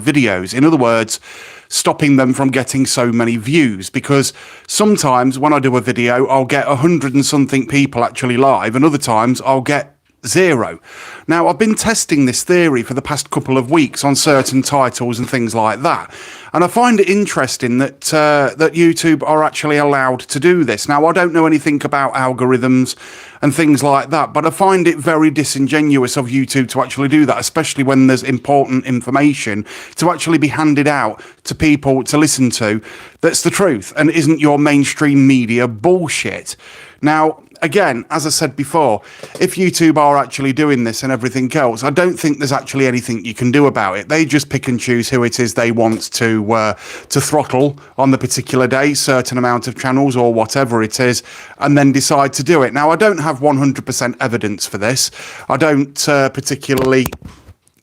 videos. In other words, stopping them from getting so many views, because sometimes when I do a video, I'll get 100 and something people actually live, and other times I'll get 0. Now, I've been testing this theory for the past couple of weeks on certain titles and things like that, and I find it interesting that that YouTube are actually allowed to do this. Now, I don't know anything about algorithms and things like that, but I find it very disingenuous of YouTube to actually do that, especially when there's important information to actually be handed out to people to listen to that's the truth and isn't your mainstream media bullshit. Now, again, as I said before, if YouTube are actually doing this and everything else, I don't think there's actually anything you can do about it. They just pick and choose who it is they want to throttle on the particular day, certain amount of channels or whatever it is, and then decide to do it. Now, I don't have 100% evidence for this. I don't particularly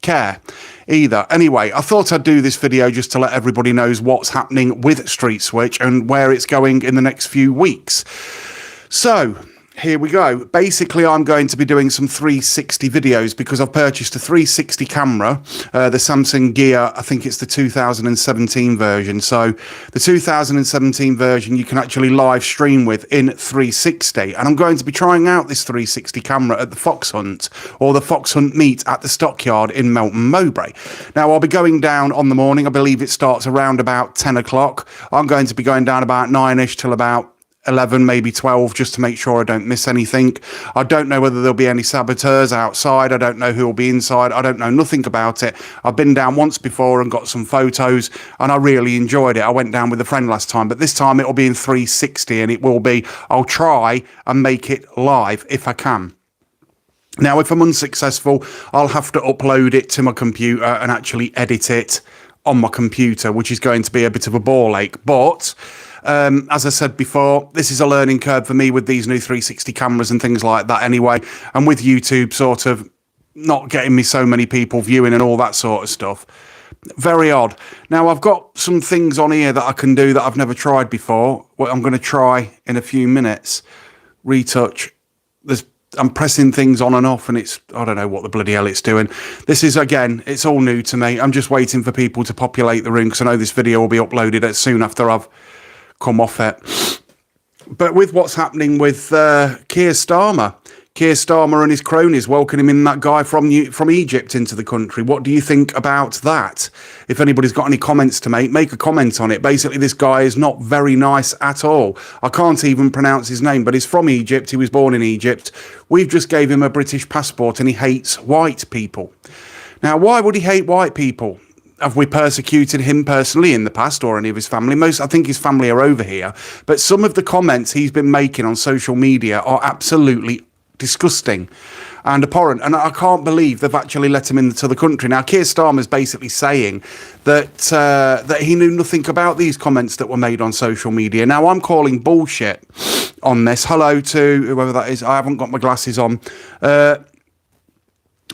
care either. Anyway, I thought I'd do this video just to let everybody know what's happening with Street Switch and where it's going in the next few weeks. So, here we go. Basically, I'm going to be doing some 360 videos because I've purchased a 360 camera, the Samsung Gear, I think it's the 2017 version. So, the 2017 version you can actually live stream with in 360. And I'm going to be trying out this 360 camera at the Fox Hunt, or the Fox Hunt meet at the Stockyard in Melton Mowbray. Now, I'll be going down on the morning. I believe it starts around about 10 o'clock. I'm going to be going down about 9ish till about 11, maybe 12, just to make sure I don't miss anything. I don't know whether there'll be any saboteurs outside. I don't know who will be inside. I don't know nothing about it. I've been down once before and got some photos, and I really enjoyed it. I went down with a friend last time, but this time it'll be in 360, and it will be, I'll try and make it live if I can. Now, if I'm unsuccessful, I'll have to upload it to my computer and actually edit it on my computer, which is going to be a bit of a ball ache. But as I said before, this is a learning curve for me with these new 360 cameras and things like that anyway, and with YouTube sort of not getting me so many people viewing and all that sort of stuff. Very odd. Now, I've got some things on here that I can do that I've never tried before. What I'm going to try in a few minutes. Retouch. I'm pressing things on and off, and I don't know what the bloody hell it's doing. This is, again, it's all new to me. I'm just waiting for people to populate the room, because I know this video will be uploaded as soon after I've come off it. But with what's happening with Keir Starmer and his cronies welcoming in that guy from Egypt into the country, what do you think about that? If anybody's got any comments to make a comment on it. Basically, this guy is not very nice at all. I can't even pronounce his name, but he's from Egypt. He was born in Egypt. We've just gave him a British passport, and he hates white people. Now, why would he hate white people? Have we persecuted him personally in the past, or any of his family? I think his family are over here. But some of the comments he's been making on social media are absolutely disgusting and abhorrent. And I can't believe they've actually let him into the country. Now, Keir Starmer's basically saying that that he knew nothing about these comments that were made on social media. Now, I'm calling bullshit on this. Hello to whoever that is. I haven't got my glasses on.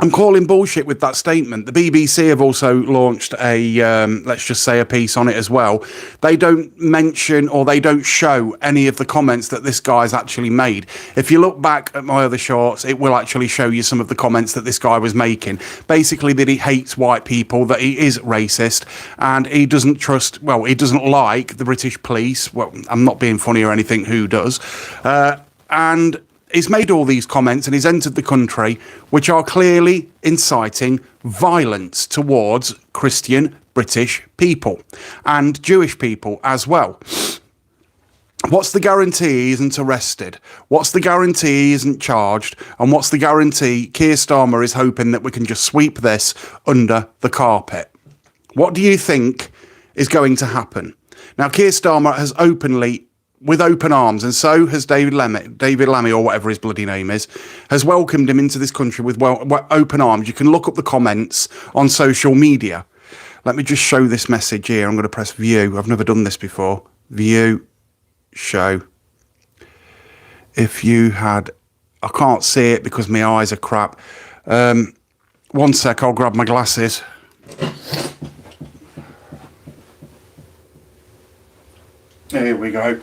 I'm calling bullshit with that statement. The BBC have also launched a, let's just say, a piece on it as well. They don't mention or they don't show any of the comments that this guy's actually made. If you look back at my other shorts, it will actually show you some of the comments that this guy was making. Basically, that he hates white people, that he is racist, and he doesn't trust, well, he doesn't like the British police. Well, I'm not being funny or anything, who does? And he's made all these comments, and he's entered the country, which are clearly inciting violence towards Christian British people and Jewish people as well. What's the guarantee he isn't arrested? What's the guarantee he isn't charged? And what's the guarantee Keir Starmer is hoping that we can just sweep this under the carpet? What do you think is going to happen? Now, Keir Starmer has openly, with open arms, and so has David Lammy, or whatever his bloody name is, has welcomed him into this country with open arms. You can look up the comments on social media. Let me just show this message here. I'm going to press view. I've never done this before. View, show. If you had, I can't see it because my eyes are crap. 1 sec, I'll grab my glasses. Here we go.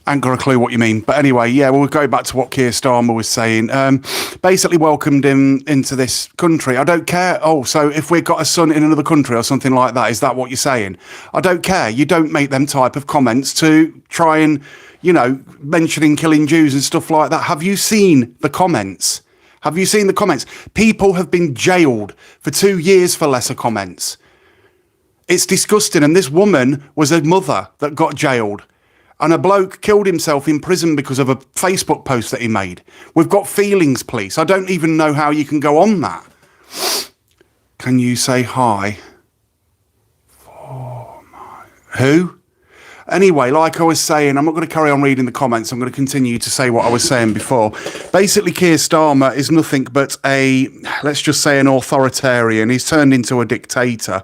I ain't got a clue what you mean. But anyway, yeah, we'll go back to what Keir Starmer was saying. Basically welcomed him into this country. I don't care. Oh, so if we've got a son in another country or something like that, is that what you're saying? I don't care. You don't make them type of comments to try and, you know, mentioning killing Jews and stuff like that. Have you seen the comments? Have you seen the comments? People have been jailed for 2 years for lesser comments. It's disgusting. And this woman was a mother that got jailed. And a bloke killed himself in prison because of a Facebook post that he made. We've got feelings, police. I don't even know how you can go on that. Can you say hi? Who? Anyway, like I was saying, I'm not going to carry on reading the comments. I'm going to continue to say what I was saying before. Basically, Keir Starmer is nothing but a, let's just say, an authoritarian. He's turned into a dictator.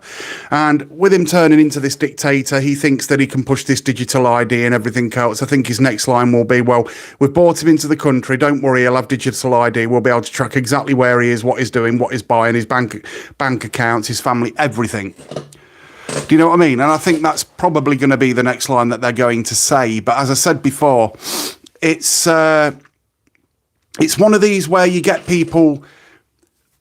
And with him turning into this dictator, he thinks that he can push this digital ID and everything else. I think his next line will be, well, we've brought him into the country. Don't worry, he'll have digital ID. We'll be able to track exactly where he is, what he's doing, what he's buying, his bank accounts, his family, everything. Do you know what I mean? And I think that's probably going to be the next line that they're going to say. But as I said before, it's one of these where you get people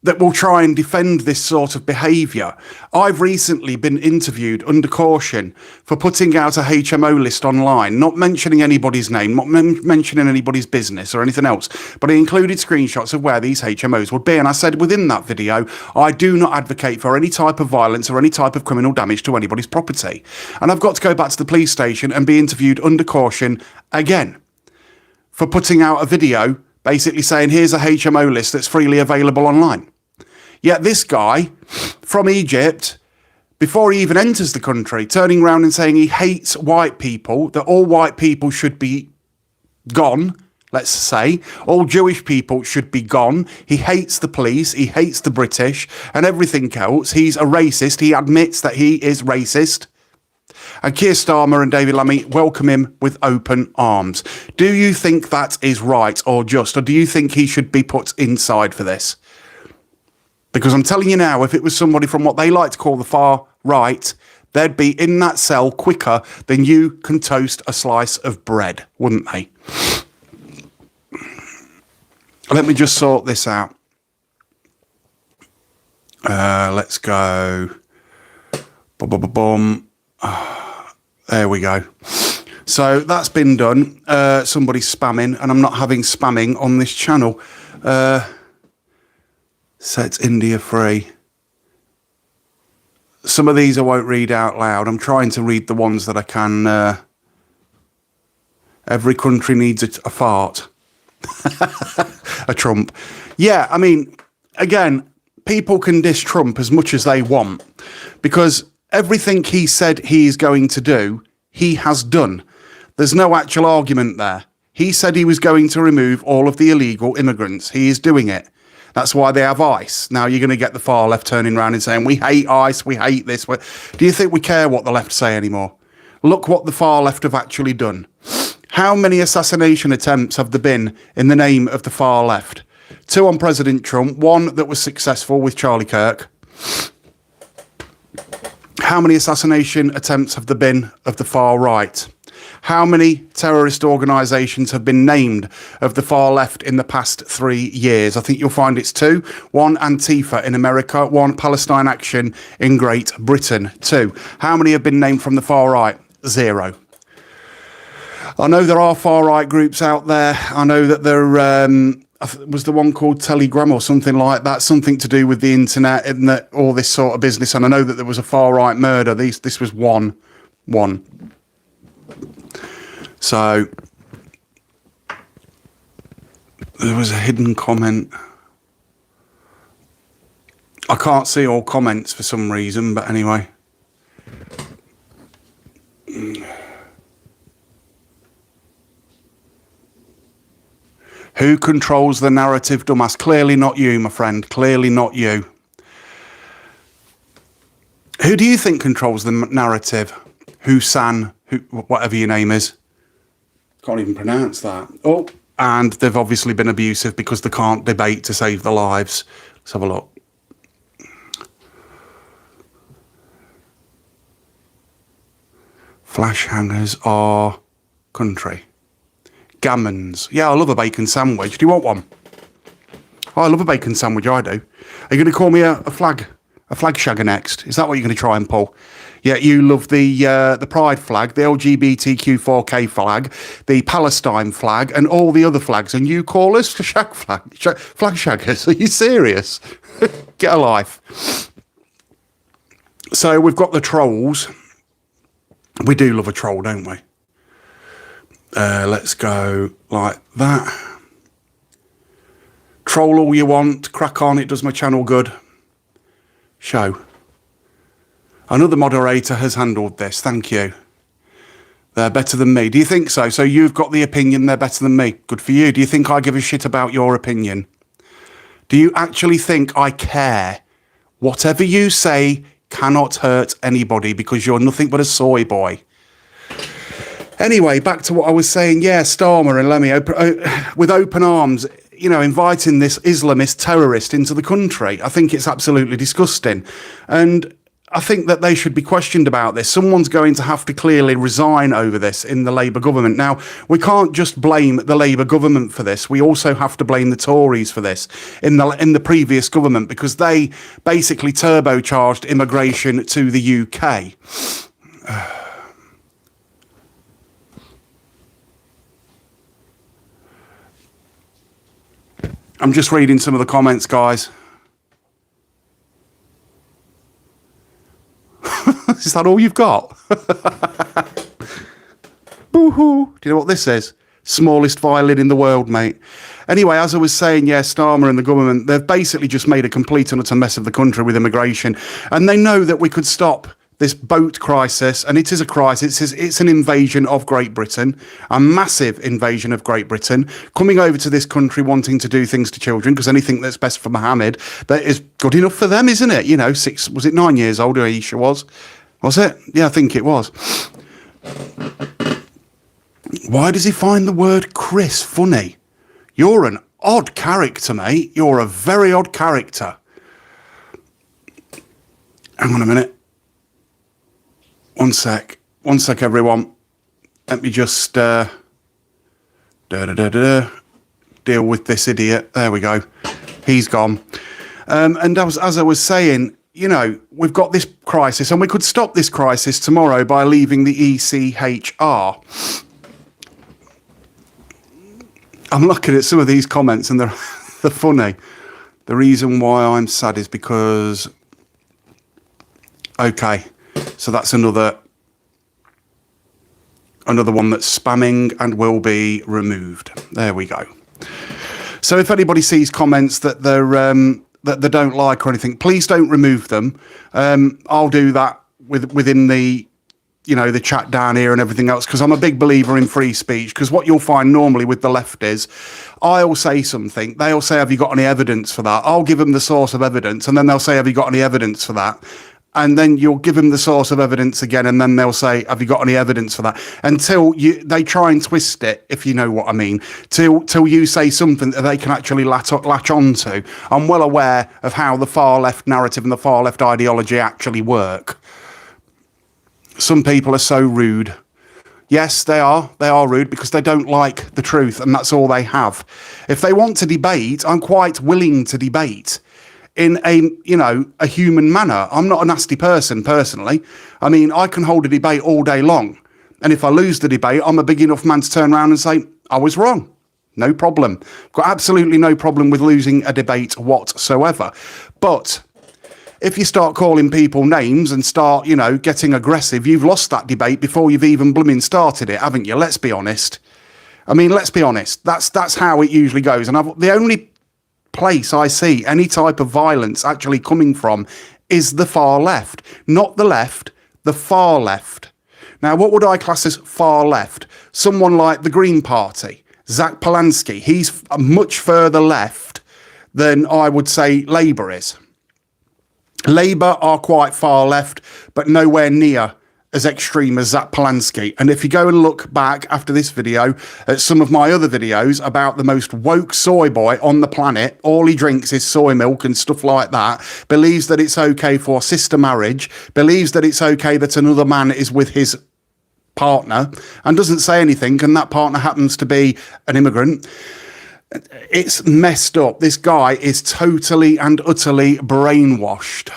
that will try and defend this sort of behaviour. I've recently been interviewed under caution for putting out a HMO list online, not mentioning anybody's name, not mentioning anybody's business or anything else, but I included screenshots of where these HMOs would be. And I said within that video, I do not advocate for any type of violence or any type of criminal damage to anybody's property. And I've got to go back to the police station and be interviewed under caution again for putting out a video basically saying, here's a HMO list that's freely available online. Yet this guy from Egypt, before he even enters the country, turning around and saying he hates white people, that all white people should be gone, let's say. All Jewish people should be gone. He hates the police. He hates the British and everything else. He's a racist. He admits that he is racist. And Keir Starmer and David Lammy welcome him with open arms. Do you think that is right or just? Or do you think he should be put inside for this? Because I'm telling you now, if it was somebody from what they like to call the far right, they'd be in that cell quicker than you can toast a slice of bread, wouldn't they? Let me just sort this out. Let's go. Boom. There we go. So that's been done. Somebody's spamming, and I'm not having spamming on this channel. Sets India free. Some of these I won't read out loud. I'm trying to read the ones that I can. Every country needs a fart. A Trump. Yeah, I mean, again, people can diss Trump as much as they want because everything he said he is going to do, he has done. There's no actual argument there. He said he was going to remove all of the illegal immigrants. He is doing it. That's why they have ICE. Now you're going to get the far left turning around and saying, we hate ICE, we hate this. Do you think we care what the left say anymore? Look what the far left have actually done. How many assassination attempts have there been in the name of the far left? 2 on President Trump, 1 that was successful with Charlie Kirk. How many assassination attempts have there been of the far right? How many terrorist organisations have been named of the far left in the past 3 years? I think you'll find it's 2. 1 Antifa in America, 1 Palestine Action in Great Britain. 2. How many have been named from the far right? 0. I know there are far right groups out there. I know that there was the one called Telegram or something like that, something to do with the internet and that, all this sort of business. And I know that there was a far right murder. This was one. So there was a hidden comment. I can't see all comments for some reason, but anyway. Who controls the narrative, dumbass? Clearly not you, my friend. Clearly not you. Who do you think controls the narrative? Hussein, whatever your name is. Can't even pronounce that. Oh, and they've obviously been abusive because they can't debate to save their lives. Let's have a look. Flash hangers are country. Gammons. Yeah, I love a bacon sandwich. Do you want one? Oh, I love a bacon sandwich, I do. Are you going to call me a flag shagger next? Is that what you're going to try and pull? Yeah, you love the pride flag, the LGBTQ4K flag, the Palestine flag, and all the other flags. And you call us flag shaggers? Are you serious? Get a life. So we've got the trolls. We do love a troll, don't we? Let's go like that. Troll all you want. Crack on. It does my channel good. Show. Another moderator has handled this. Thank you. They're better than me. Do you think so? So you've got the opinion they're better than me. Good for you. Do you think I give a shit about your opinion? Do you actually think I care? Whatever you say cannot hurt anybody because you're nothing but a soy boy. Anyway, back to what I was saying. Yeah, Starmer and Lemmy, with open arms, you know, inviting this Islamist terrorist into the country. I think it's absolutely disgusting. And I think that they should be questioned about this. Someone's going to have to clearly resign over this in the Labour government. Now, we can't just blame the Labour government for this. We also have to blame the Tories for this in the previous government, because they basically turbocharged immigration to the UK. I'm just reading some of the comments, guys. Is that all you've got? Boo-hoo. Do you know what this is? Smallest violin in the world, mate. Anyway, as I was saying, yeah, Starmer and the government, they've basically just made a complete and utter mess of the country with immigration. And they know that we could stop this boat crisis, and it is a crisis. It's an invasion of Great Britain, a massive invasion of Great Britain, coming over to this country wanting to do things to children, because anything that's best for Mohammed, that is good enough for them, isn't it? You know, 9 years old, Aisha was? Was it? Yeah, I think it was. Why does he find the word Chris funny? You're an odd character, mate. You're a very odd character. Hang on a minute. One sec, everyone. Let me just deal with this idiot. There we go. He's gone. And as I was saying, you know, we've got this crisis, and we could stop this crisis tomorrow by leaving the ECHR. I'm looking at some of these comments, and they're funny. The reason why I'm sad is because... Okay. So that's another one that's spamming and will be removed. There we go. So if anybody sees comments that that they don't like or anything, please don't remove them. I'll do that within the, you know, the chat down here and everything else, because I'm a big believer in free speech. Because what you'll find normally with the left is, I'll say something, they'll say, have you got any evidence for that? I'll give them the source of evidence, and then they'll say, have you got any evidence for that? And then you'll give them the source of evidence again, and then they'll say, have you got any evidence for that? Until they try and twist it, if you know what I mean, till you say something that they can actually latch onto. I'm well aware of how the far left narrative and the far left ideology actually work. Some people are so rude. Yes, they are. They are rude because they don't like the truth, and that's all they have. If they want to debate, I'm quite willing to debate in a human manner. I'm not a nasty person, personally. I mean, I can hold a debate all day long. And if I lose the debate, I'm a big enough man to turn around and say, I was wrong. No problem. Got absolutely no problem with losing a debate whatsoever. But if you start calling people names and start, you know, getting aggressive, you've lost that debate before you've even blooming started it, haven't you? Let's be honest. I mean, let's be honest. That's how it usually goes. And the only place I see any type of violence actually coming from is the far left, not the left, the far left. Now, what would I class as far left? Someone like the Green Party, Zach Polanski. He's much further left than I would say Labour is. Labour are quite far left, but nowhere near as extreme as Zach Polanski. And if you go and look back after this video at some of my other videos about the most woke soy boy on the planet, all he drinks is soy milk and stuff like that, believes that it's okay for sister marriage, believes that it's okay that another man is with his partner and doesn't say anything, and that partner happens to be an immigrant. It's messed up. This guy is totally and utterly brainwashed.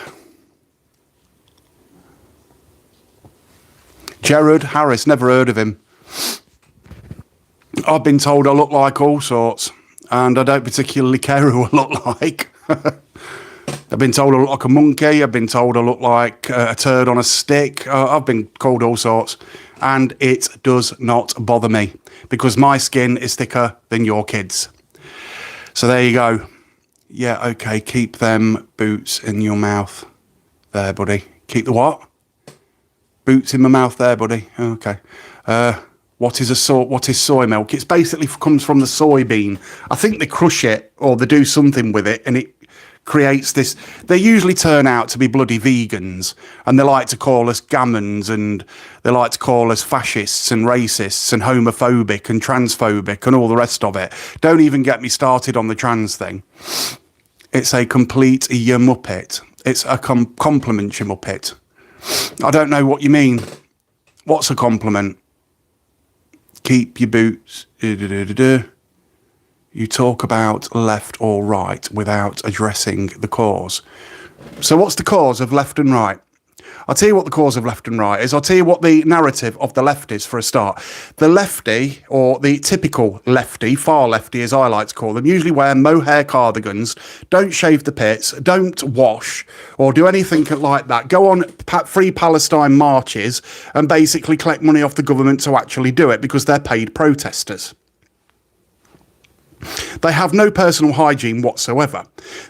Jared Harris, never heard of him. I've been told I look like all sorts, and I don't particularly care who I look like. I've been told I look like a monkey. I've been told I look like a turd on a stick. I've been called all sorts, and it does not bother me because my skin is thicker than your kids. So there you go. Yeah, okay, keep them boots in your mouth there, buddy. Keep the what? Boots in my mouth there, buddy. Okay. What is soy milk? It's basically comes from the soybean. I think they crush it or they do something with it, and it creates this. They usually turn out to be bloody vegans, and they like to call us gammons, and they like to call us fascists and racists and homophobic and transphobic and all the rest of it. Don't even get me started on the trans thing. It's a complete muppet. It's a compliment, you muppet. I don't know what you mean. What's a compliment? Keep your boots. You talk about left or right without addressing the cause. So what's the cause of left and right? I'll tell you what the cause of left and right is. I'll tell you what the narrative of the left is for a start. The lefty, or the typical lefty, far lefty as I like to call them, usually wear mohair cardigans, don't shave the pits, don't wash or do anything like that, go on free Palestine marches and basically collect money off the government to actually do it because they're paid protesters. They have no personal hygiene whatsoever.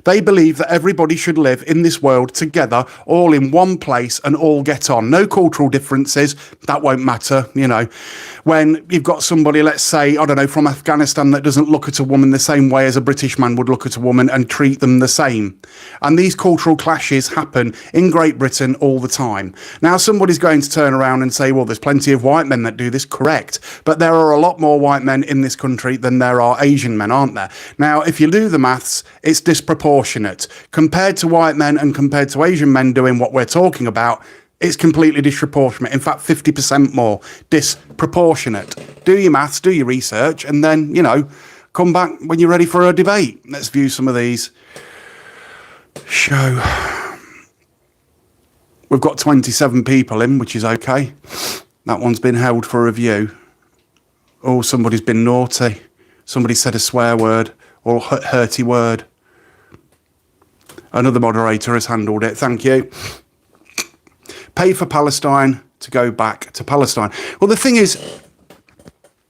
They believe that everybody should live in this world together, all in one place and all get on. No cultural differences. That won't matter, you know. When you've got somebody, let's say, I don't know, from Afghanistan that doesn't look at a woman the same way as a British man would look at a woman and treat them the same. And these cultural clashes happen in Great Britain all the time. Now, somebody's going to turn around and say, well, there's plenty of white men that do this. Correct. But there are a lot more white men in this country than there are Asian men, aren't there? Now, if you do the maths, it's disproportionate. Compared to white men and compared to Asian men doing what we're talking about, it's completely disproportionate. In fact, 50% more disproportionate. Do your maths, do your research, and then, you know, come back when you're ready for a debate. Let's view some of these. Show. We've got 27 people in, which is okay. That one's been held for review. Oh, somebody's been naughty. Somebody said a swear word or hurty word. Another moderator has handled it. Thank you. Pay for Palestine to go back to Palestine. Well, the thing is,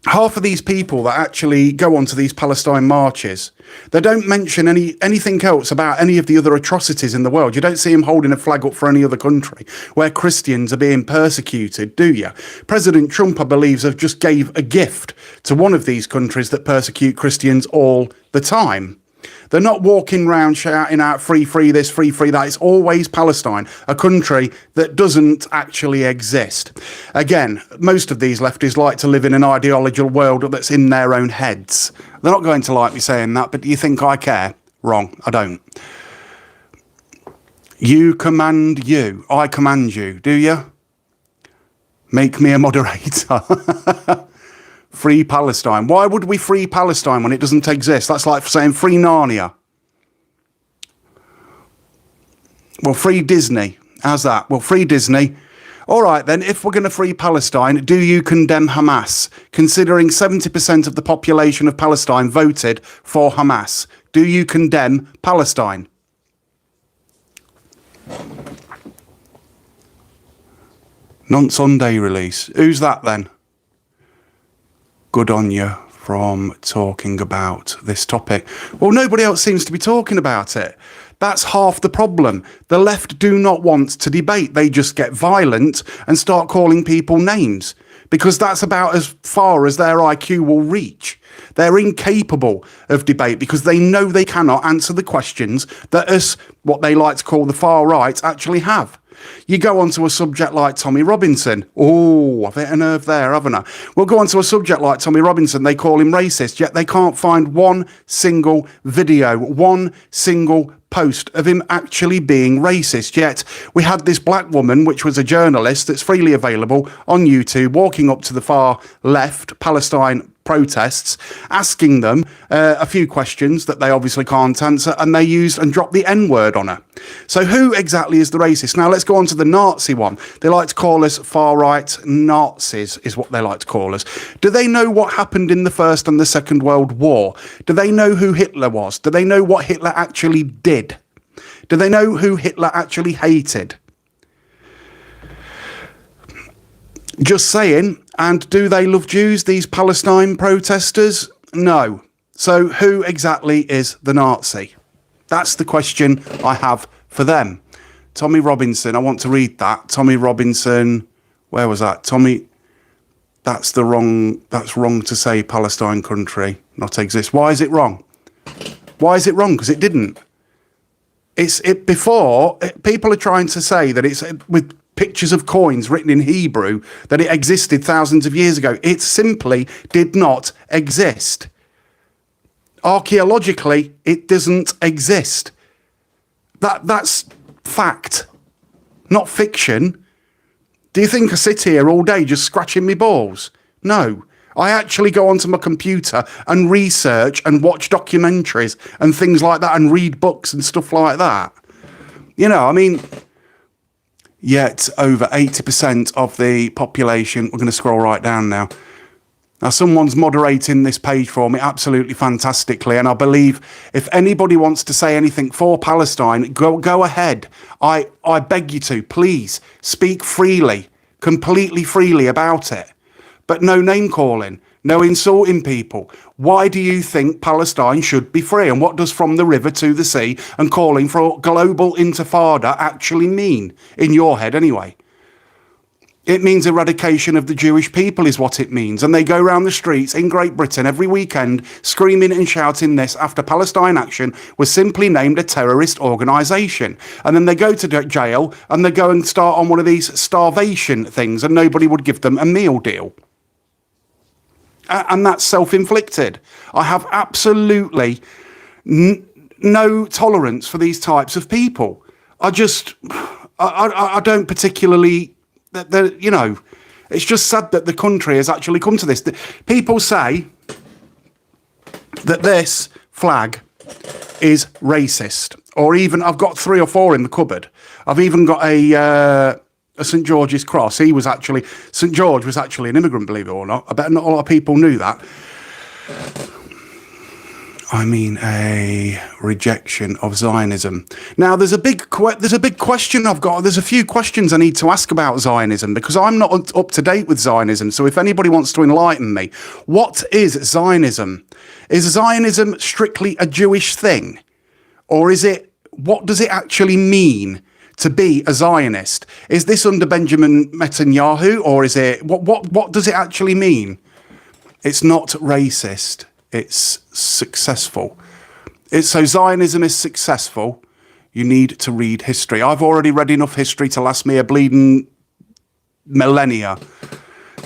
half of these people that actually go onto these Palestine marches, they don't mention anything else about any of the other atrocities in the world. You don't see them holding a flag up for any other country where Christians are being persecuted, do you? President Trump, I believe, have just gave a gift to one of these countries that persecute Christians all the time. They're not walking around shouting out free, free this, free, free that. It's always Palestine, a country that doesn't actually exist. Again, most of these lefties like to live in an ideological world that's in their own heads. They're not going to like me saying that, but do you think I care? Wrong, I don't. You command you. I command you, do you? Make me a moderator. Free Palestine. Why would we free Palestine when it doesn't exist? That's like saying free Narnia. Well, free Disney. How's that? Well, free Disney. All right, then, if we're going to free Palestine, do you condemn Hamas? Considering 70% of the population of Palestine voted for Hamas, do you condemn Palestine? Non-Sunday release. Who's that then? Good on you from talking about this topic. Well, nobody else seems to be talking about it. That's half the problem. The left do not want to debate. They just get violent and start calling people names because that's about as far as their IQ will reach. They're incapable of debate because they know they cannot answer the questions that us, what they like to call the far right, actually have. You go onto a subject like Tommy Robinson. Oh, I've hit a nerve there, haven't I? We'll go onto a subject like Tommy Robinson. They call him racist, yet they can't find one single video, one single post of him actually being racist. Yet we had this black woman, which was a journalist that's freely available on YouTube, walking up to the far left Palestine protests, asking them a few questions that they obviously can't answer, and they used and dropped the N-word on her. So who exactly is the racist? Now let's go on to the Nazi one. They like to call us far-right Nazis, is what they like to call us. Do they know what happened in the First and the Second World War? Do they know who Hitler was? Do they know what Hitler actually did? Do they know who Hitler actually hated? Just saying. And do they love Jews, these Palestine protesters? No. So who exactly is the Nazi? That's the question I have for them. Tommy Robinson, I want to read that. Tommy Robinson, where was that? Tommy, that's wrong to say Palestine country not exist. Why is it wrong? Why is it wrong? Because it didn't. People are trying to say that it's with pictures of coins written in Hebrew, that it existed thousands of years ago. It simply did not exist. Archaeologically, it doesn't exist. That's fact, not fiction. Do you think I sit here all day just scratching my balls? No. I actually go onto my computer and research and watch documentaries and things like that and read books and stuff like that. You know, I mean, yet over 80% of the population, we're going to scroll right down now. Now, someone's moderating this page for me absolutely fantastically, and I believe if anybody wants to say anything for Palestine, go ahead. I beg you to, please, speak freely, completely freely about it. But no name-calling, no insulting people. Why do you think Palestine should be free? And what does from the river to the sea and calling for global intifada actually mean, in your head anyway? It means eradication of the Jewish people is what it means. And they go around the streets in Great Britain every weekend screaming and shouting this after Palestine Action was simply named a terrorist organisation. And then they go to jail and they go and start on one of these starvation things and nobody would give them a meal deal. And that's self-inflicted. I have absolutely no tolerance for these types of people. I don't particularly... you know, it's just sad that the country has actually come to this. People say that this flag is racist, or even I've got 3 or 4 in the cupboard. I've even got a St George's cross. St George was actually an immigrant, believe it or not. I bet not a lot of people knew that. I mean, a rejection of Zionism. Now, there's a big question I've got. There's a few questions I need to ask about Zionism because I'm not up to date with Zionism. So if anybody wants to enlighten me, what is Zionism? Is Zionism strictly a Jewish thing? Or what does it actually mean to be a Zionist? Is this under Benjamin Netanyahu, or is it, what does it actually mean? It's not racist. It's successful. So Zionism is successful. You need to read history. I've already read enough history to last me a bleeding millennia.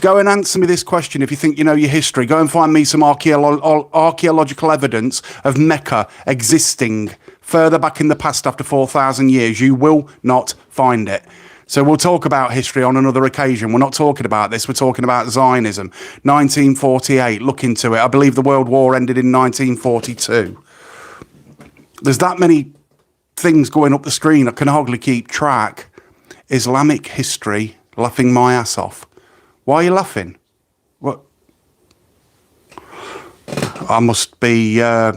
Go and answer me this question if you think you know your history. Go and find me some archaeological evidence of Mecca existing further back in the past after 4,000 years. You will not find it. So we'll talk about history on another occasion. We're not talking about this. We're talking about Zionism. 1948, look into it. I believe the World War ended in 1942. There's that many things going up the screen I can hardly keep track. Islamic history, laughing my ass off. Why are you laughing? What? I must be, not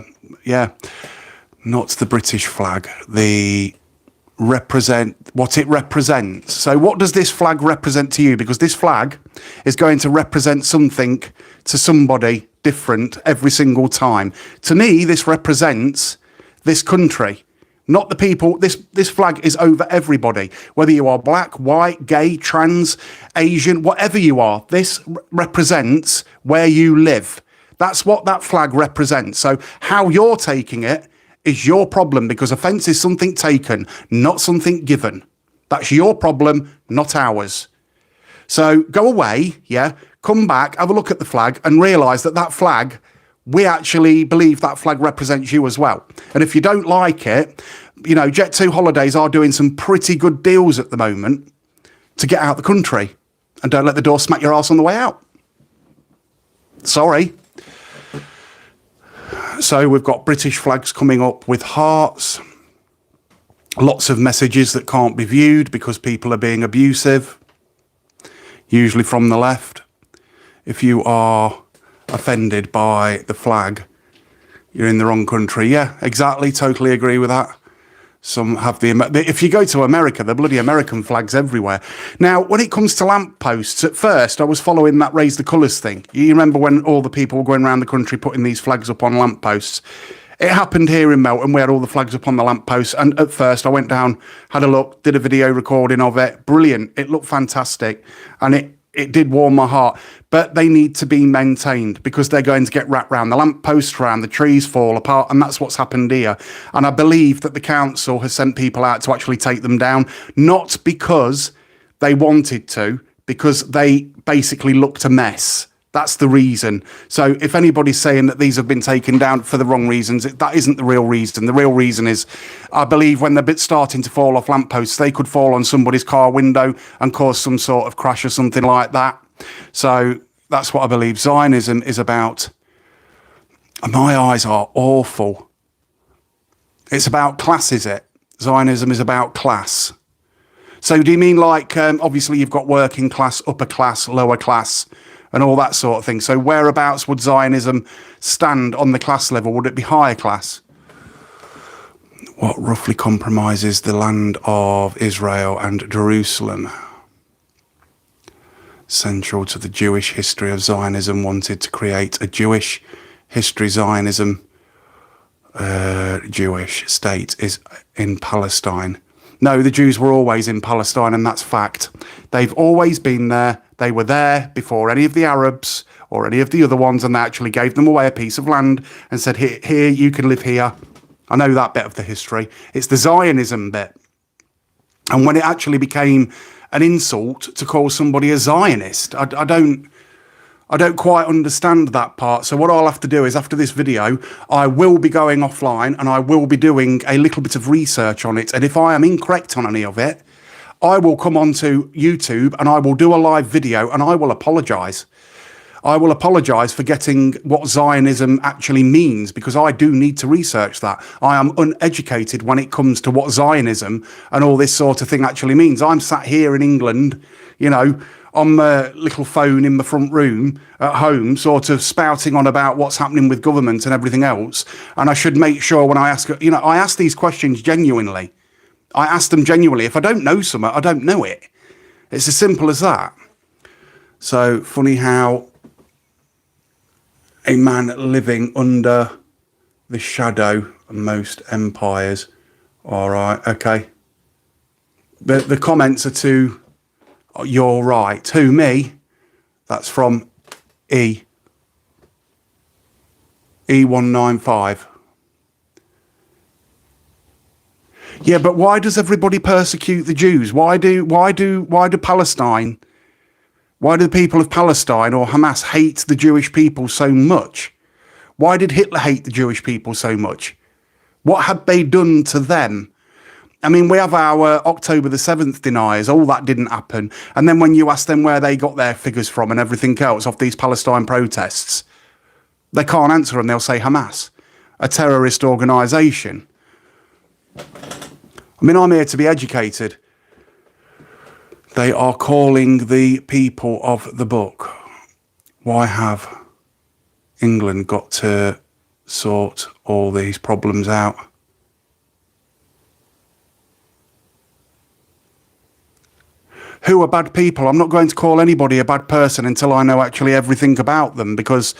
the British flag. What it represents. So what does this flag represent to you? Because this flag is going to represent something to somebody different every single time. To me, this represents this country, not the people. This flag is over everybody, whether you are black, white, gay, trans, Asian, whatever you are. This represents where you live. That's what that flag represents. So how you're taking it is your problem, because offence is something taken, not something given. That's your problem, not ours. So go away, come back, have a look at the flag and realise that flag, we actually believe that flag represents you as well. And if you don't like it, You know, Jet2 Holidays are doing some pretty good deals at the moment to get out the country. And don't let the door smack your ass on the way out. Sorry. So we've got British flags coming up with hearts. Lots of messages that can't be viewed because people are being abusive. Usually from the left. If you are offended by the flag, you're in the wrong country. Yeah, exactly. Totally agree with that. Some have if you go to America, the bloody American flags everywhere. Now, when it comes to lampposts, at first I was following that Raise the Colours thing. You remember when all the people were going around the country putting these flags up on lampposts? It happened here in Melton. We had all the flags up on the lampposts. And at first I went down, had a look, did a video recording of it. Brilliant. It looked fantastic. And it did warm my heart. But they need to be maintained because they're going to get wrapped around the lampposts, around the trees, fall apart. And that's what's happened here. And I believe that the council has sent people out to actually take them down. Not because they wanted to, because they basically looked a mess. That's the reason. So if anybody's saying that these have been taken down for the wrong reasons, that isn't the real reason. The real reason is, I believe when they're starting to fall off lampposts, they could fall on somebody's car window and cause some sort of crash or something like that. So that's what I believe Zionism is about. My eyes are awful. It's about class, is it? Zionism is about class. So do you mean like, obviously you've got working class, upper class, lower class, and all that sort of thing. So whereabouts would Zionism stand on the class level? Would it be higher class? What roughly compromises the land of Israel and Jerusalem? Central to the Jewish history of Zionism, wanted to create a Jewish history. Zionism, Jewish state is in Palestine. No, the Jews were always in Palestine, and that's fact. They've always been there. They were there before any of the Arabs or any of the other ones, and they actually gave them away a piece of land and said, here, you can live here. I know that bit of the history. It's the Zionism bit. And when it actually became an insult to call somebody a Zionist, I don't quite understand that part. So what I'll have to do is, after this video, I will be going offline and I will be doing a little bit of research on it. And if I am incorrect on any of it, I will come onto YouTube and I will do a live video and I will apologise. I will apologise for getting what Zionism actually means, because I do need to research that. I am uneducated when it comes to what Zionism and all this sort of thing actually means. I'm sat here in England, you know, on my little phone in the front room at home, sort of spouting on about what's happening with government and everything else. And I should make sure when I ask, you know, I ask these questions genuinely. I ask them genuinely. If I don't know something, I don't know it. It's as simple as that. So funny how a man living under the shadow of most empires. All right, okay. The comments are to, oh, you're right. To me, that's from E195. Yeah, but why does everybody persecute the Jews? Why do Palestine, why do the people of Palestine or Hamas hate the Jewish people so much? Why did Hitler hate the Jewish people so much? What had they done to them? I mean, we have our October the 7th deniers. All that didn't happen. And then when you ask them where they got their figures from and everything else off these Palestine protests, they can't answer them. They'll say Hamas, a terrorist organisation. I mean, I'm here to be educated. They are calling the people of the book. Why have England got to sort all these problems out? Who are bad people? I'm not going to call anybody a bad person until I know actually everything about them, because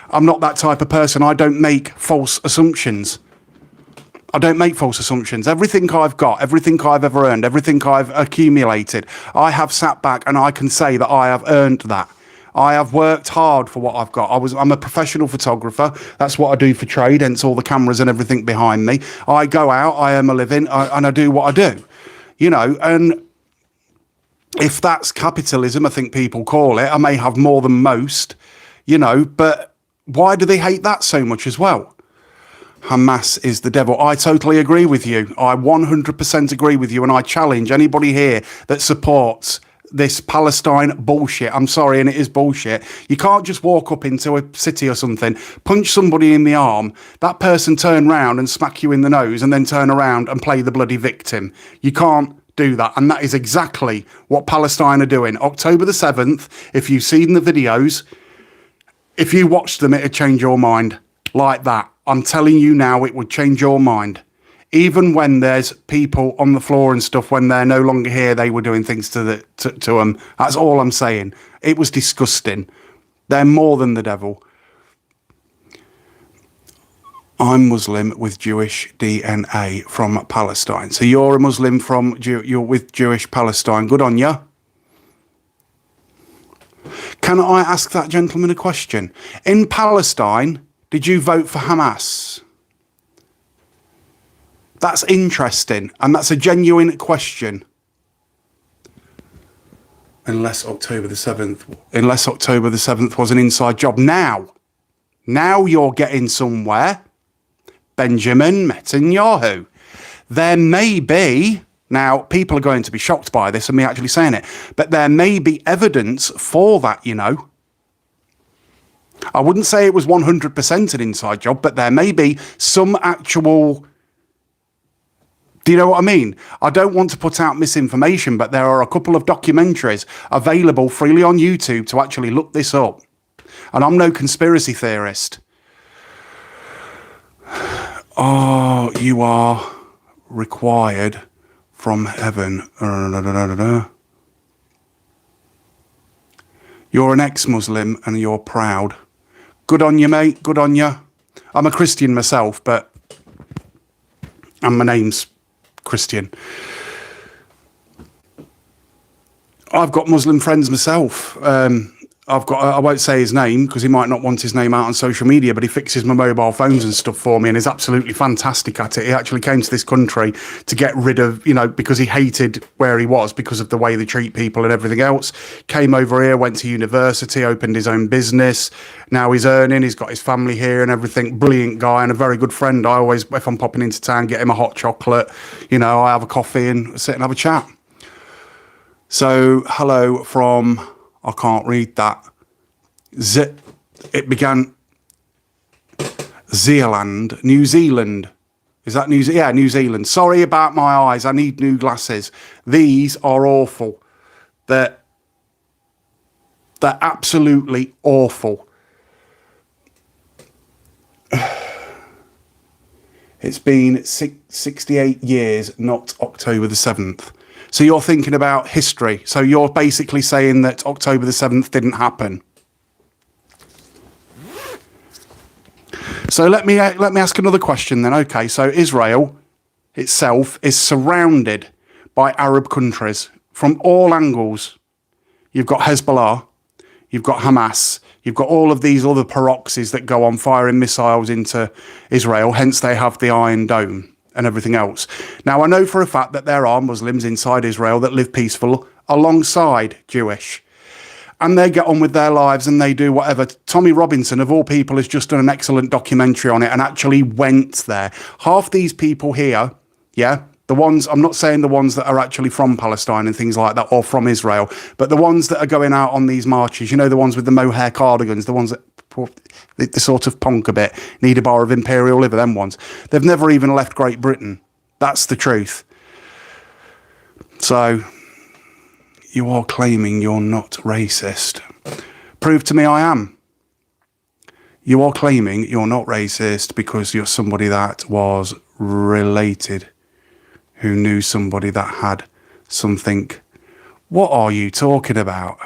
I'm not that type of person. I don't make false assumptions. I don't make false assumptions. Everything I've got, everything I've ever earned, everything I've accumulated, I have sat back and I can say that I have earned that. I have worked hard for what I've got. I'm a professional photographer. That's what I do for trade, hence all the cameras and everything behind me. I go out, I earn a living, and I do what I do. You know, and if that's capitalism, I think people call it, I may have more than most, you know, but why do they hate that so much as well? Hamas is the devil. I totally agree with you. I 100% agree with you. And I challenge anybody here that supports this Palestine bullshit. I'm sorry, and it is bullshit. You can't just walk up into a city or something, punch somebody in the arm, that person turn round and smack you in the nose, and then turn around and play the bloody victim. You can't do that. And that is exactly what Palestine are doing. October the 7th, if you've seen the videos, if you watched them, it'd change your mind like that. I'm telling you now, it would change your mind. Even when there's people on the floor and stuff, when they're no longer here, they were doing things to them. That's all I'm saying. It was disgusting. They're more than the devil. I'm Muslim with Jewish DNA from Palestine. So you're a Muslim from you're with Jewish Palestine. Good on you. Can I ask that gentleman a question? In Palestine, did you vote for Hamas? That's interesting, and that's a genuine question. Unless October the 7th was an inside job. Now you're getting somewhere. Benjamin Netanyahu. There may be, now people are going to be shocked by this and me actually saying it, but there may be evidence for that, you know. I wouldn't say it was 100% an inside job, but there may be some actual... Do you know what I mean? I don't want to put out misinformation, but there are a couple of documentaries available freely on YouTube to actually look this up. And I'm no conspiracy theorist. Oh, you are required from heaven. You're an ex-Muslim and you're proud. Good on you, mate. Good on you. I'm a Christian myself, and my name's Christian. I've got Muslim friends myself. I won't say his name because he might not want his name out on social media, but he fixes my mobile phones and stuff for me and is absolutely fantastic at it. He actually came to this country to get rid of, you know, because he hated where he was because of the way they treat people and everything else. Came over here, went to university, opened his own business. Now he's earning, he's got his family here and everything. Brilliant guy and a very good friend. I always, if I'm popping into town, get him a hot chocolate. You know, I have a coffee and sit and have a chat. So, hello from... I can't read that. It began Zealand, New Zealand. Is that New Zealand? Yeah, New Zealand. Sorry about my eyes. I need new glasses. These are awful. They're absolutely awful. It's been 68 years, not October the 7th. So you're thinking about history. So you're basically saying that October the 7th didn't happen. So let me ask another question then. Okay, so Israel itself is surrounded by Arab countries from all angles. You've got Hezbollah, you've got Hamas, you've got all of these other proxies that go on firing missiles into Israel, hence they have the Iron Dome and everything else. Now, I know for a fact that there are Muslims inside Israel that live peaceful alongside Jewish. And they get on with their lives and they do whatever. Tommy Robinson, of all people, has just done an excellent documentary on it and actually went there. Half these people here, yeah, the ones, I'm not saying the ones that are actually from Palestine and things like that, or from Israel, but the ones that are going out on these marches, you know, the ones with the mohair cardigans, the ones that the sort of punk a bit, need a bar of imperial liver, them ones. They've never even left Great Britain. That's the truth. So, you are claiming you're not racist. Prove to me I am. You are claiming you're not racist because you're somebody that was related, who knew somebody that had something. What are you talking about?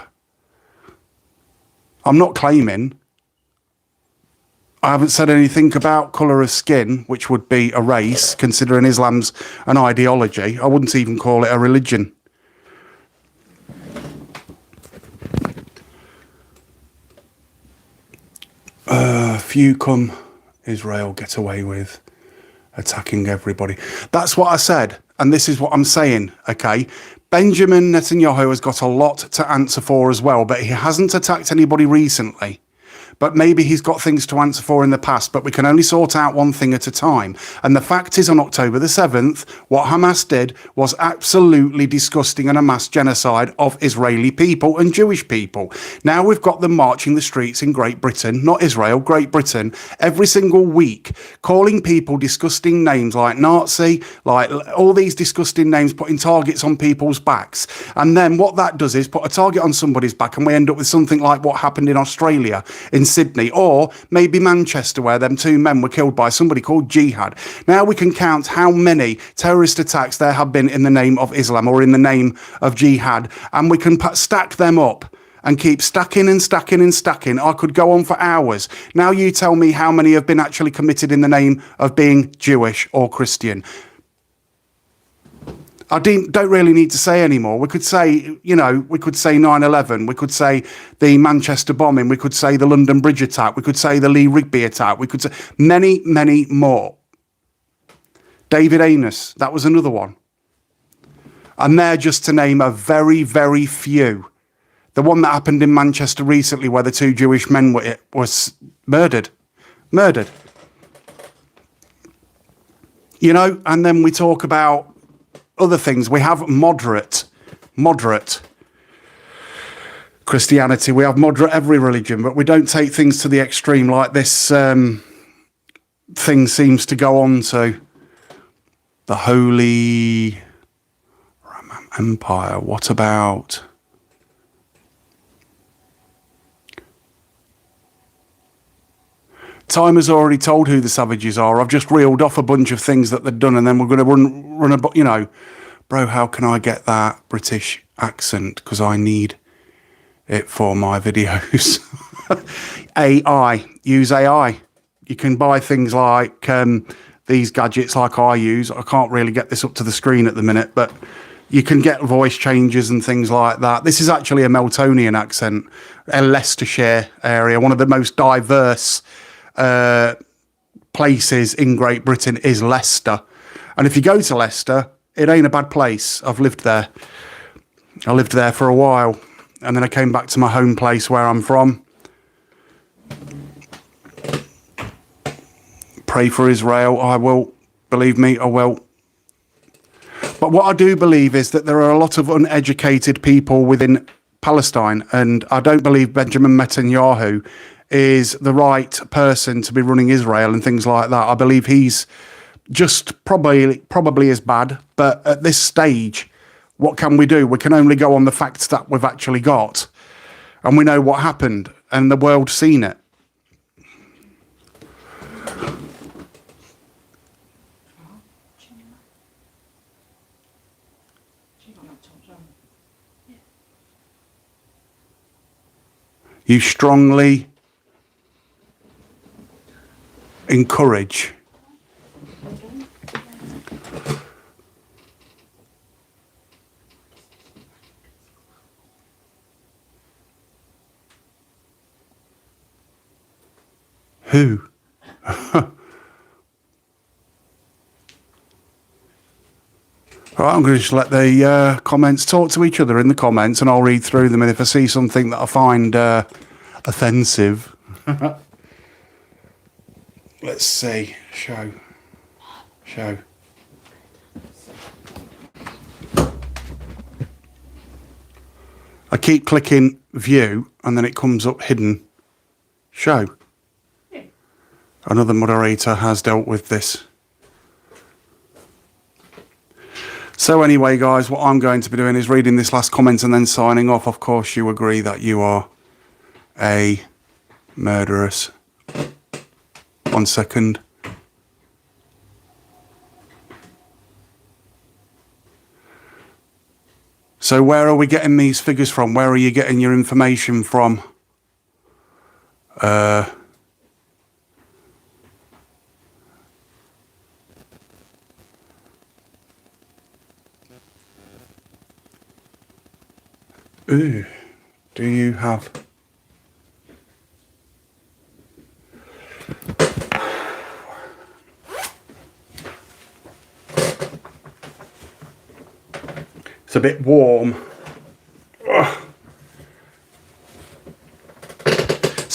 I'm not claiming. I haven't said anything about colour of skin, which would be a race, considering Islam's an ideology. I wouldn't even call it a religion. Few come Israel get away with attacking everybody. That's what I said, and this is what I'm saying, okay? Benjamin Netanyahu has got a lot to answer for as well, but he hasn't attacked anybody recently. but maybe he's got things to answer for in the past, but we can only sort out one thing at a time. And the fact is, on October the 7th, what Hamas did was absolutely disgusting and a mass genocide of Israeli people and Jewish people. Now we've got them marching the streets in Great Britain, not Israel, Great Britain, every single week, calling people disgusting names like Nazi, like all these disgusting names, putting targets on people's backs. And then what that does is put a target on somebody's back and we end up with something like what happened in Australia, in Sydney, or maybe Manchester, where them two men were killed by somebody called Jihad. Now we can count how many terrorist attacks there have been in the name of Islam or in the name of Jihad, and we can stack them up and keep stacking and stacking and stacking. I could go on for hours. Now you tell me how many have been actually committed in the name of being Jewish or Christian. I don't really need to say anymore. We could say, you know, we could say 9/11. We could say the Manchester bombing. We could say the London Bridge attack. We could say the Lee Rigby attack. We could say many, many more. David Amess, that was another one. And they're just to name a very, very few. The one that happened in Manchester recently where the two Jewish men was murdered. Murdered. You know, and then we talk about other things. We have moderate Christianity. We have moderate every religion, but we don't take things to the extreme like this thing seems to go on to. The Holy Roman Empire. What about... Time has already told who the savages are. I've just reeled off a bunch of things that they've done, and then we're going to run a, you know, bro, how can I get that British accent? Because I need it for my videos. AI, use AI. You can buy things like these gadgets like I use. I can't really get this up to the screen at the minute, but you can get voice changes and things like that. This is actually a Meltonian accent, a Leicestershire area, one of the most diverse places in Great Britain is Leicester. And if you go to Leicester, it ain't a bad place. I've lived there. I lived there for a while. And then I came back to my home place where I'm from. Pray for Israel. I will. Believe me, I will. But what I do believe is that there are a lot of uneducated people within Palestine. And I don't believe Benjamin Netanyahu is the right person to be running Israel and things like that. I believe he's just probably as bad. But at this stage, what can we do? We can only go on the facts that we've actually got. And we know what happened and the world's seen it. You strongly encourage who? All right, I'm going to just let the comments talk to each other in the comments, and I'll read through them. And if I see something that I find offensive, let's see. Show. I keep clicking view, and then it comes up hidden. Show. Another moderator has dealt with this. So anyway, guys, what I'm going to be doing is reading this last comment and then signing off. Of course, you agree that you are a murderess. 1 second. So where are we getting these figures from? Where are you getting your information from? Ooh, do you have... It's a bit warm. Ugh.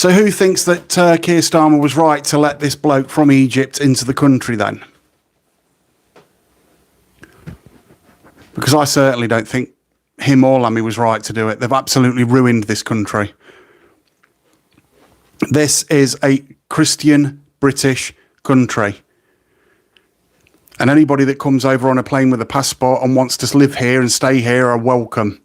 So who thinks that Keir Starmer was right to let this bloke from Egypt into the country then? Because I certainly don't think him or Lammy was right to do it. They've absolutely ruined this country. This is a Christian British country. And anybody that comes over on a plane with a passport and wants to live here and stay here are welcome.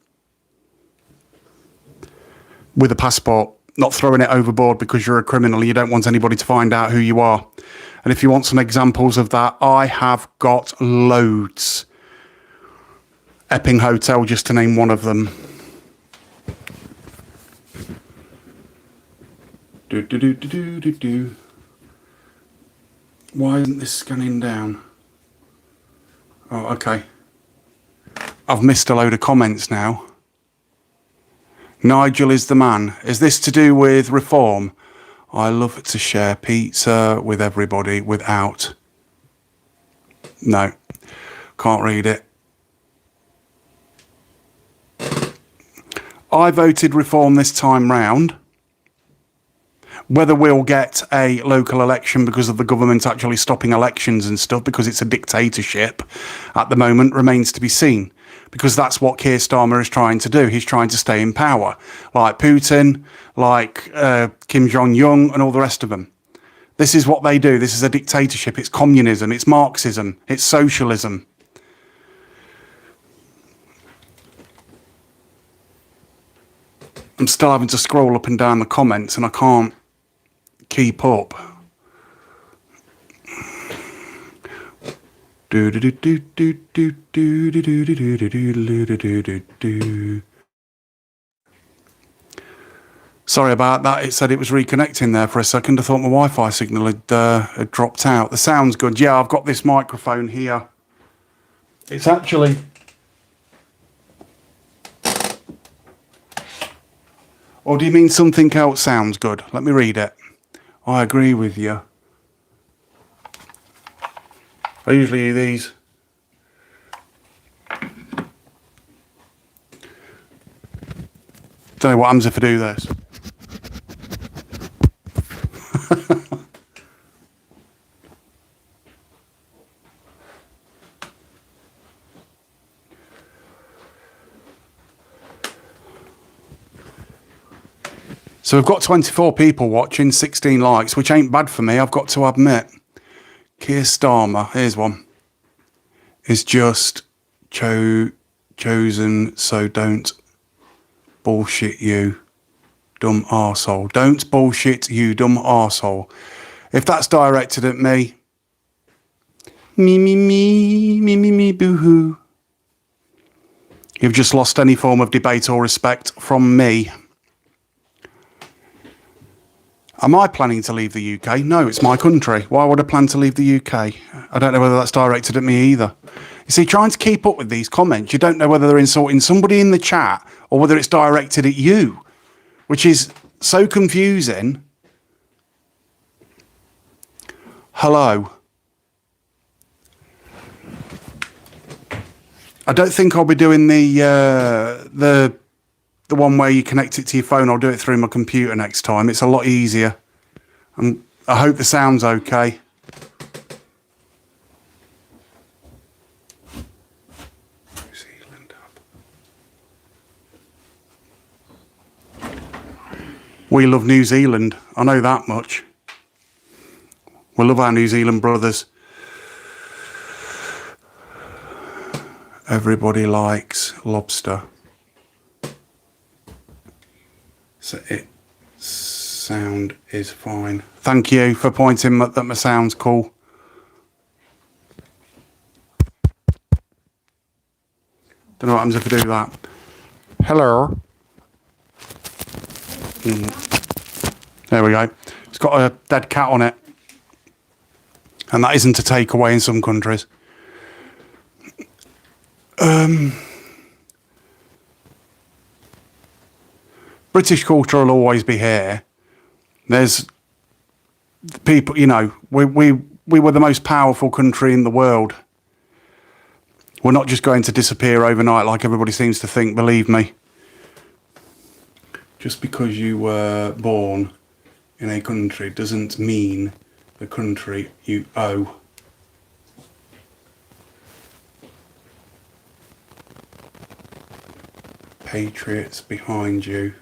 With a passport, not throwing it overboard because you're a criminal. You don't want anybody to find out who you are. And if you want some examples of that, I have got loads. Epping Hotel, just to name one of them. Why isn't this scanning down? Oh, okay. I've missed a load of comments now. Nigel is the man. Is this to do with reform? I love to share pizza with everybody without... No, can't read it. I voted reform this time round. Whether we'll get a local election because of the government actually stopping elections and stuff, because it's a dictatorship at the moment, remains to be seen. Because that's what Keir Starmer is trying to do. He's trying to stay in power. Like Putin, like Kim Jong-un and all the rest of them. This is what they do. This is a dictatorship. It's communism. It's Marxism. It's socialism. I'm still having to scroll up and down the comments and I can't keep up. Sorry about that. It said it was reconnecting there for a second. I thought my Wi-Fi signal had dropped out. The sound's good. Yeah, I've got this microphone here. It's actually... Or do you mean something else sounds good? Let me read it. I agree with you. I usually use these. Don't know what happens if I do this. So we've got 24 people watching, 16 likes, which ain't bad for me, I've got to admit. Keir Starmer, here's one, is just chosen, so don't bullshit you, dumb arsehole. Don't bullshit you, dumb arsehole. If that's directed at me, me, boo-hoo. You've just lost any form of debate or respect from me. Am I planning to leave the UK? No, it's my country. Why would I plan to leave the UK? I don't know whether that's directed at me either. You see, trying to keep up with these comments, you don't know whether they're insulting somebody in the chat or whether it's directed at you, which is so confusing. Hello. I don't think I'll be doing the one where you connect it to your phone. I'll do it through my computer next time. It's a lot easier. And I hope the sound's okay. New Zealand hub. We love New Zealand. I know that much. We love our New Zealand brothers. Everybody likes lobster. So it sound is fine. Thank you for pointing that my sound's cool. Don't know what happens if I do that. Hello. There we go. It's got a dead cat on it. And that isn't a takeaway in some countries. British culture will always be here. There's people, you know, we were the most powerful country in the world. We're not just going to disappear overnight like everybody seems to think, believe me. Just because you were born in a country doesn't mean the country you owe. Patriots behind you.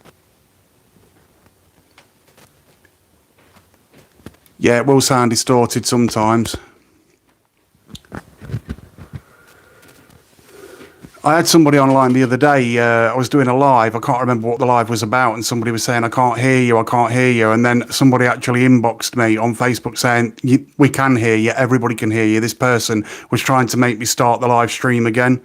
Yeah, it will sound distorted sometimes. I had somebody online the other day, I was doing a live, I can't remember what the live was about, and somebody was saying, I can't hear you, and then somebody actually inboxed me on Facebook saying, we can hear you, everybody can hear you. This person was trying to make me start the live stream again.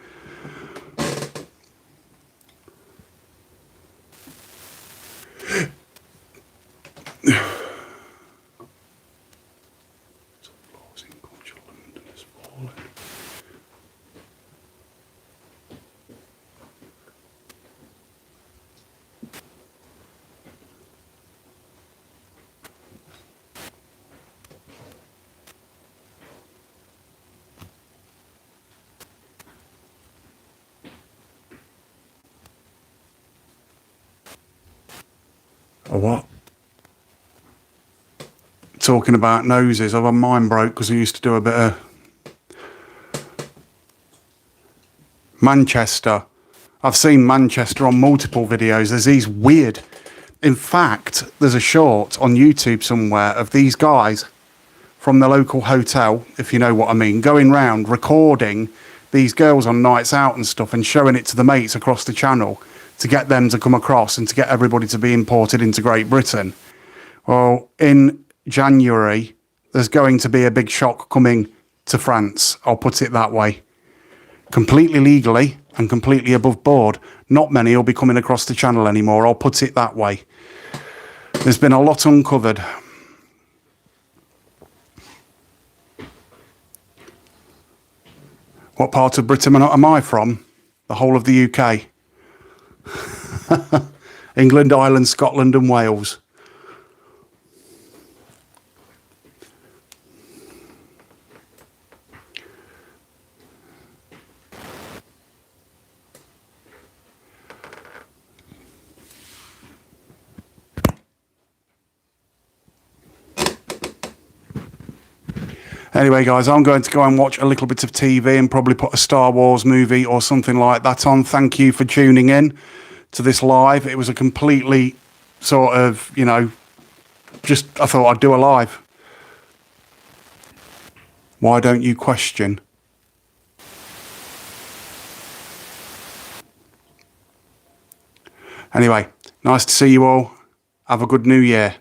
A what? Talking about noses. I've had mine broke because I used to do a bit of Manchester. I've seen Manchester on multiple videos. There's these weird... In fact, there's a short on YouTube somewhere of these guys from the local hotel, if you know what I mean, going round recording these girls on nights out and stuff and showing it to the mates across the channel to get them to come across and to get everybody to be imported into Great Britain. Well, in January, there's going to be a big shock coming to France. I'll put it that way. Completely legally and completely above board. Not many will be coming across the channel anymore. I'll put it that way. There's been a lot uncovered. What part of Britain am I from? The whole of the UK. England, Ireland, Scotland and Wales. Anyway, guys, I'm going to go and watch a little bit of TV and probably put a Star Wars movie or something like that on. Thank you for tuning in to this live. It was a completely sort of, you know, just I thought I'd do a live. Why don't you question? Anyway, nice to see you all. Have a good new year.